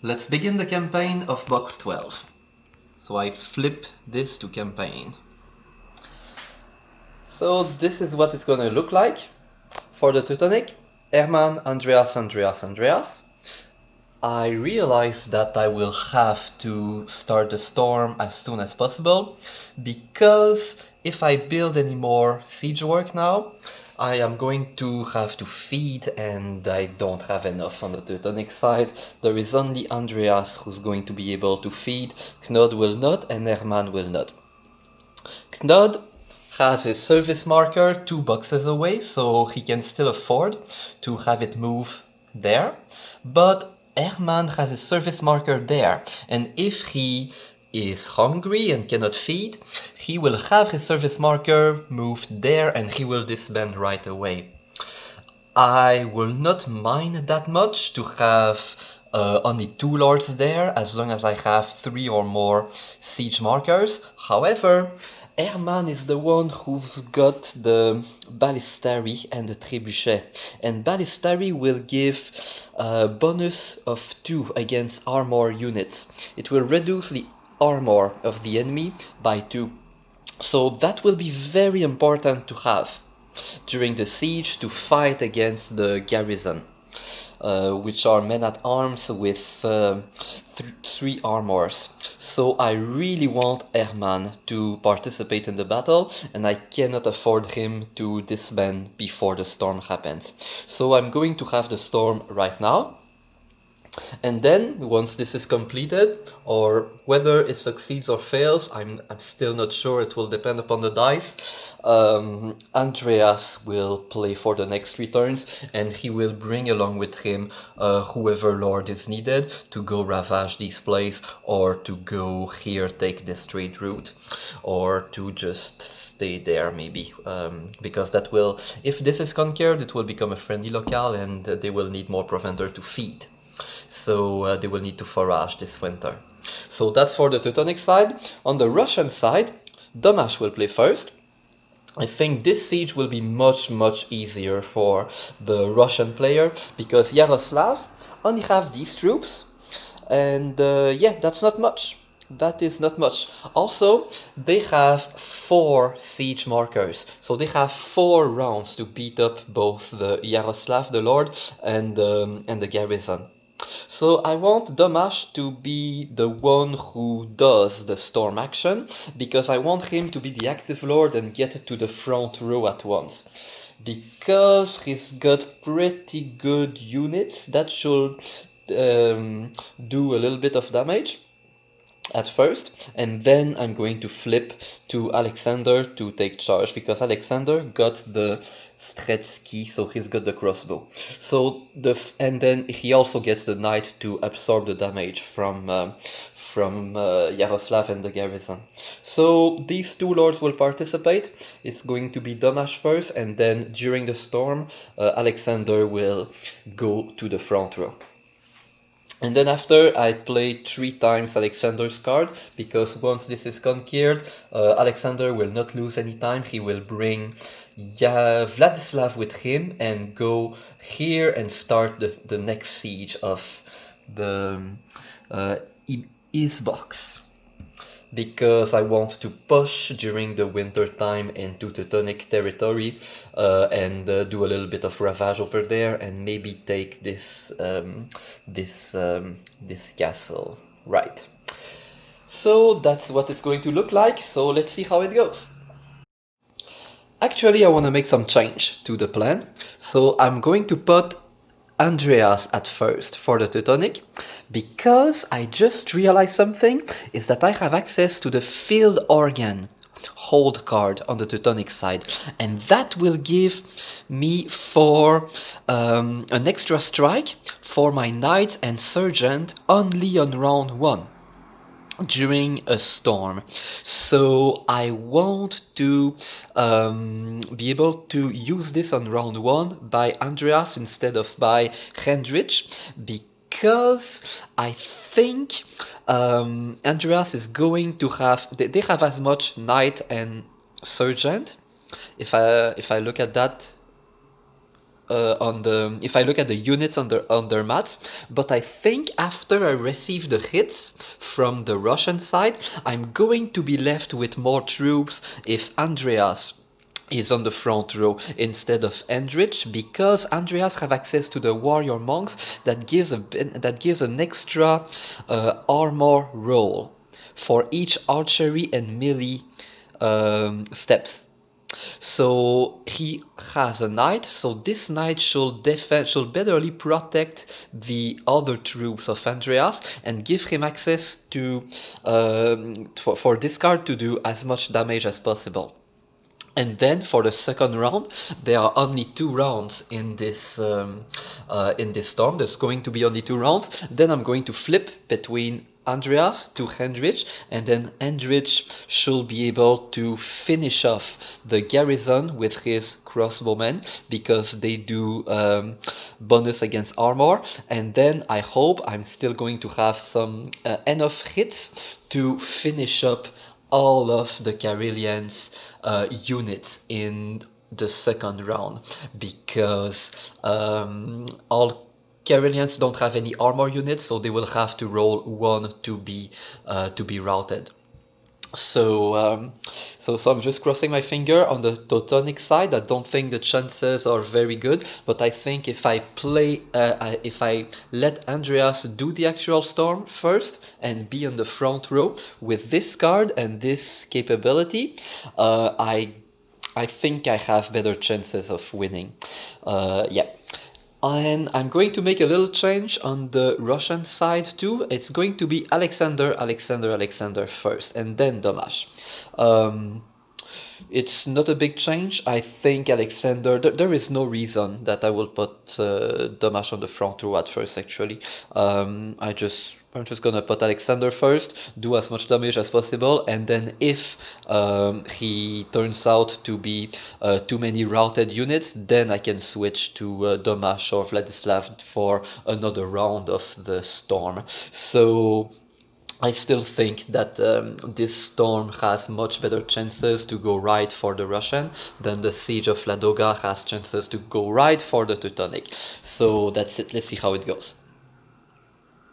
Let's begin the campaign of box 12. So I flip this to campaign. So this is what it's going to look like for the Teutonic. Hermann, Andreas, Andreas, Andreas. I realize that I will have to start the storm as soon as possible, because if I build any more siege work now, I am going to have to feed, and I don't have enough on the Teutonic side. There is only Andreas who's going to be able to feed, Knod will not, and Hermann will not. Knod has his service marker 2 boxes away, so he can still afford to have it move there, but Hermann has his service marker there, and if he is hungry and cannot feed, he will have his service marker moved there and he will disband right away. I will not mind that much to have only 2 lords there, as long as I have 3 or more siege markers. However, Hermann is the one who's got the Ballistary and the Trebuchet, and Ballistary will give a bonus of 2 against armor units. It will reduce the armor of the enemy by 2. So that will be very important to have during the siege to fight against the garrison, which are men-at-arms with 3 armors. So I really want Hermann to participate in the battle, and I cannot afford him to disband before the storm happens. So I'm going to have the storm right now. And then, once this is completed, or whether it succeeds or fails, I'm still not sure, it will depend upon the dice, Andreas will play for the next 3 turns, and he will bring along with him whoever lord is needed to go ravage these places, or to go here take this trade route, or to just stay there maybe, because that will, if this is conquered, it will become a friendly locale, and they will need more provender to feed. So they will need to forage this winter. So that's for the Teutonic side. On the Russian side, Domash will play first. I think this siege will be much easier for the Russian player, because Yaroslav only have these troops, and yeah, that's not much. That is not much. Also, they have 4 siege markers, so they have 4 rounds to beat up both the Yaroslav, the lord, and the garrison. So I want Domash to be the one who does the storm action, because I want him to be the active lord and get to the front row at once. Because he's got pretty good units that should do a little bit of damage at first, and then I'm going to flip to Alexander to take charge, because Alexander got the Stretsky, so he's got the crossbow. So and then he also gets the knight to absorb the damage from Yaroslav and the garrison. So these 2 lords will participate. It's going to be Domash first, and then during the storm, Alexander will go to the front row. And then after, I play 3 times Alexander's card, because once this is conquered, Alexander will not lose any time. He will bring Vladislav with him and go here and start the next siege of the Isbox. Because I want to push during the winter time into Teutonic territory, and do a little bit of ravage over there, and maybe take this this castle. Right. So that's what it's going to look like. So let's see how it goes. Actually, I want to make some change to the plan. So I'm going to put Andreas at first for the Teutonic, because I just realized something, is that I have access to the field organ hold card on the Teutonic side, and that will give me for an extra strike for my knights and sergeant only on round 1 during a storm. So I want to be able to use this on round 1 by Andreas instead of by Hendrich, because I think Andreas is going to have, they have as much knight and sergeant. If I look at that, if I look at the units on their mats, but I think after I receive the hits from the Russian side, I'm going to be left with more troops if Andreas is on the front row instead of Endrich, because Andreas have access to the warrior monks that gives an extra armor roll for each archery and melee steps. So he has a knight, so this knight should betterly protect the other troops of Andreas and give him access to for this card to do as much damage as possible. And then for the second round, there are only 2 rounds in this storm. There's going to be only 2 rounds. Then I'm going to flip between Andreas to Hendrich, and then Hendrich should be able to finish off the garrison with his crossbowmen, because they do bonus against armor. And then I hope I'm still going to have some enough hits to finish up all of the Karelians units in the second round, because all Karelians don't have any armor units, so they will have to roll 1 to be routed. So I'm just crossing my finger on the Teutonic side. I don't think the chances are very good, but I think if I let Andreas do the actual storm first and be on the front row with this card and this capability, I think I have better chances of winning. Yeah. And I'm going to make a little change on the Russian side too. It's going to be Alexander first, and then Domash. It's not a big change. I think Alexander, there is no reason that I will put Domash on the front row at first, actually. I'm just gonna put Alexander first, do as much damage as possible, and then if he turns out to be too many routed units, then I can switch to Domash or Vladislav for another round of the storm. So I still think that this storm has much better chances to go right for the Russian than the Siege of Ladoga has chances to go right for the Teutonic. So that's it. Let's see how it goes.